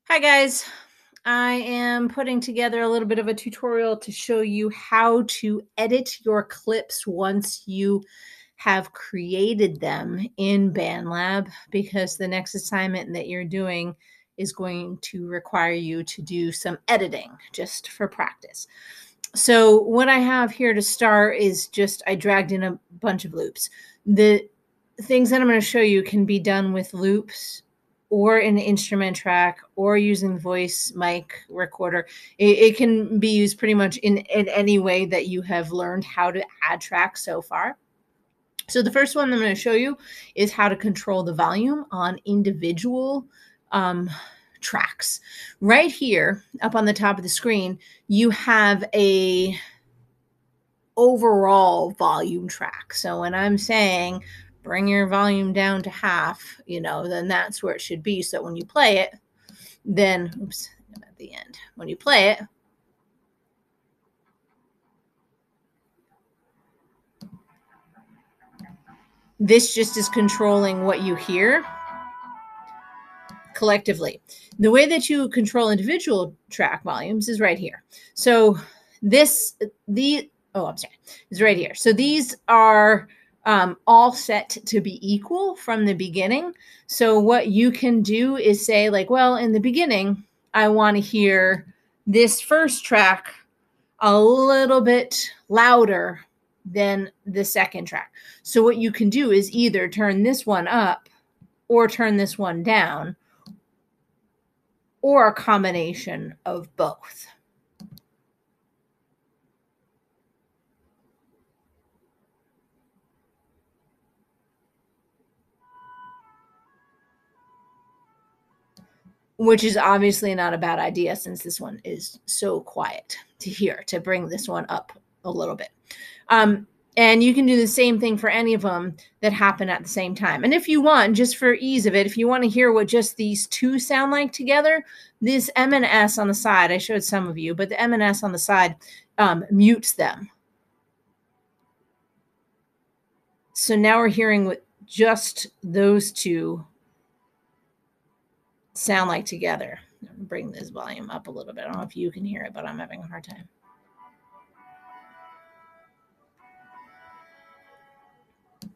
Hi guys, I am putting together a little bit of a tutorial to show you how to edit your clips once you have created them in BandLab, because the next assignment that you're doing is going to require you to do some editing just for practice. So what I have here to start is just I dragged in a bunch of loops. The things that I'm going to show you can be done with loops or an instrument track or using the voice mic recorder. It can be used pretty much in any way that you have learned how to add tracks so far. So the first one I'm going to show you is how to control the volume on individual tracks. Right here up on the top of the screen, you have a overall volume track. So when I'm saying bring your volume down to half, then that's where it should be. So when you play it, then, oops, at the end, when you play it, this just is controlling what you hear collectively. The way that you control individual track volumes is right here. So is right here. So these are all set to be equal from the beginning. So what you can do is say like, well, in the beginning, I want to hear this first track a little bit louder than the second track. So what you can do is either turn this one up or turn this one down, or a combination of both. Which is obviously not a bad idea since this one is so quiet to hear, to bring this one up a little bit. And you can do the same thing for any of them that happen at the same time. And if you want, just for ease of it, if you want to hear what just these two sound like together, this M and S on the side, I showed some of you, but the M and S on the side mutes them. So now we're hearing what just those two sound like together. Bring this volume up a little bit. I don't know if you can hear it, but I'm having a hard time.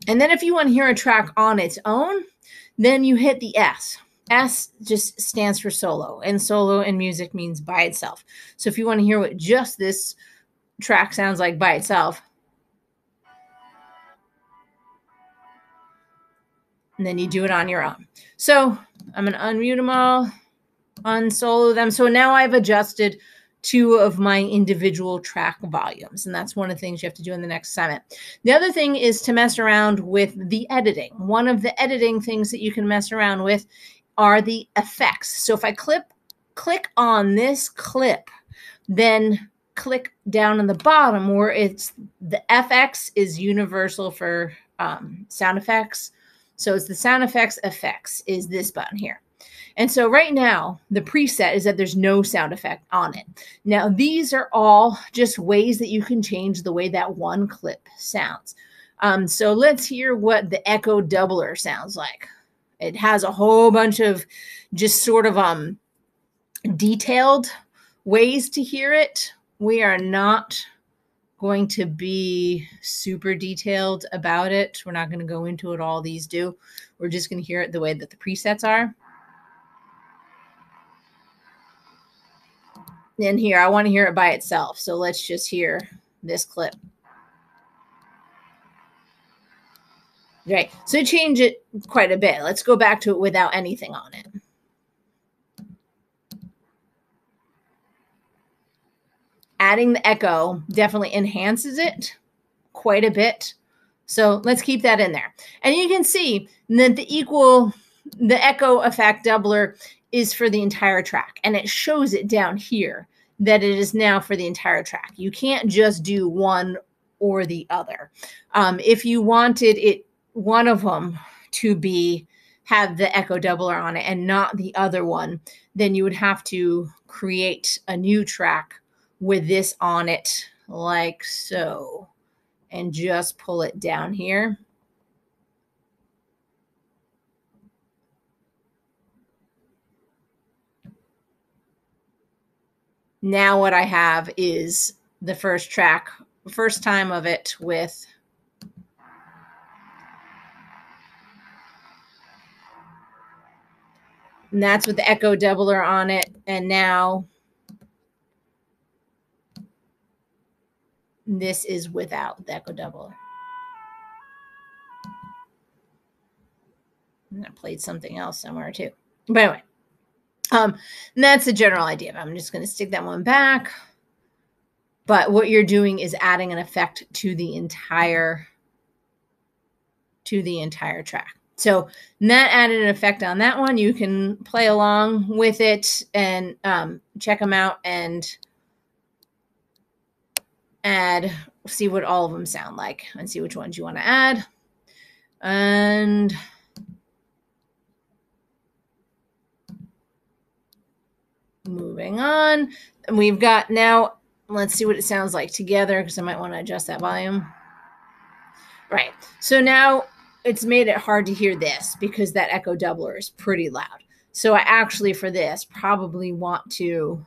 And then if you want to hear a track on its own, then you hit the S. S just stands for solo, and solo in music means by itself. So if you want to hear what just this track sounds like by itself, and then you do it on your own. So I'm going to unmute them all, unsolo them. So now I've adjusted two of my individual track volumes, and that's one of the things you have to do in the next assignment. The other thing is to mess around with the editing. One of the editing things that you can mess around with are the effects. So if I click on this clip, then click down on the bottom where it's the FX is universal for sound effects. So it's the sound effects is this button here. And so right now, the preset is that there's no sound effect on it. Now, these are all just ways that you can change the way that one clip sounds. So let's hear what the echo doubler sounds like. It has a whole bunch of just sort of detailed ways to hear it. We are not going to be super detailed about it. We're not going to go into it all these do. We're just going to hear it the way that the presets are. And here, I want to hear it by itself. So let's just hear this clip. Right. So change it quite a bit. Let's go back to it without anything on it. Adding the echo definitely enhances it quite a bit. So let's keep that in there. And you can see that the echo effect doubler is for the entire track. And it shows it down here that it is now for the entire track. You can't just do one or the other. If you wanted one of them to have the echo doubler on it and not the other one, then you would have to create a new track with this on it like so, and just pull it down here. now what I have is the first track, first time of it with and that's with the echo doubler on it. And now this is without the echo doubler. And I played something else somewhere too. But anyway, that's the general idea. I'm just going to stick that one back. But what you're doing is adding an effect to the entire track. So that added an effect on that one. You can play along with it and check them out and see what all of them sound like and see which ones you want to add. And moving on, we've got now, let's see what it sounds like together because I might want to adjust that volume. Right. So now it's made it hard to hear this because that echo doubler is pretty loud. So I actually, for this, probably want to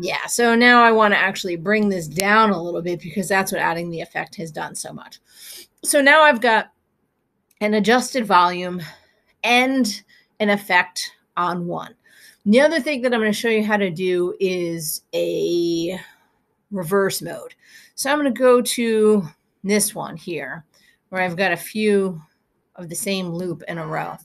yeah, so now I want to actually bring this down a little bit because that's what adding the effect has done so much. So now I've got an adjusted volume and an effect on one. The other thing that I'm going to show you how to do is a reverse mode. So I'm going to go to this one here where I've got a few of the same loop in a row.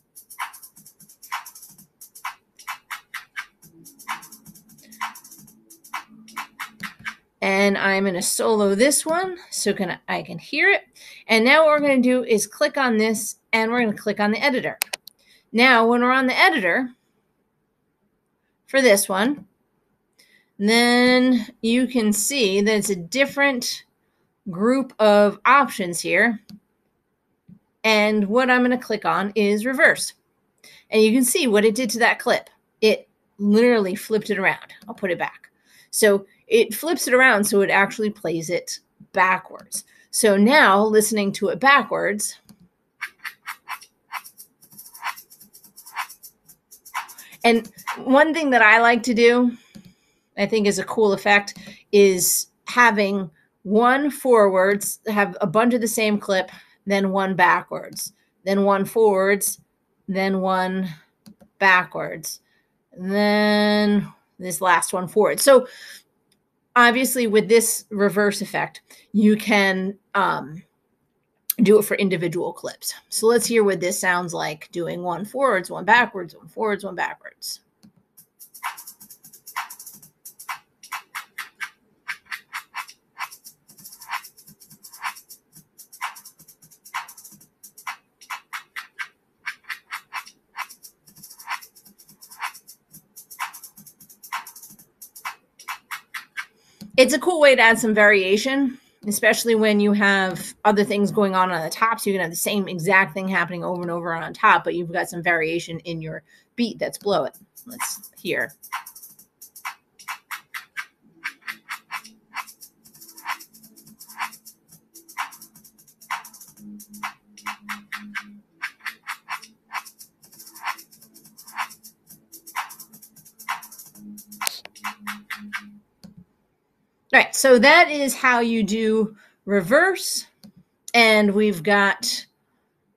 And I'm going to solo this one so I can hear it. And now what we're going to do is click on this and we're going to click on the editor. Now, when we're on the editor for this one, then you can see that it's a different group of options here. And what I'm going to click on is reverse. And you can see what it did to that clip. It literally flipped it around. I'll put it back. So it flips it around so it actually plays it backwards. So now listening to it backwards, and one thing that I like to do, I think is a cool effect, is having one forwards, have a bunch of the same clip, then one backwards, then one forwards, then one backwards, then this last one forward. So obviously with this reverse effect, you can do it for individual clips. So let's hear what this sounds like doing one forwards, one backwards, one forwards, one backwards. It's a cool way to add some variation, especially when you have other things going on the top. So you can have the same exact thing happening over and over on top, but you've got some variation in your beat that's below it. Let's hear. All right, so that is how you do reverse. And we've got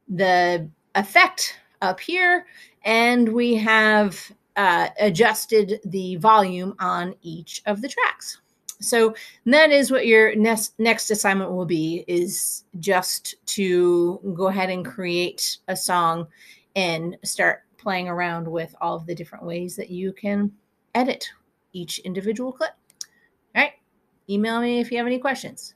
the effect up here, and we have adjusted the volume on each of the tracks. So that is what your next assignment will be, is just to go ahead and create a song and start playing around with all of the different ways that you can edit each individual clip. All right. Email me if you have any questions.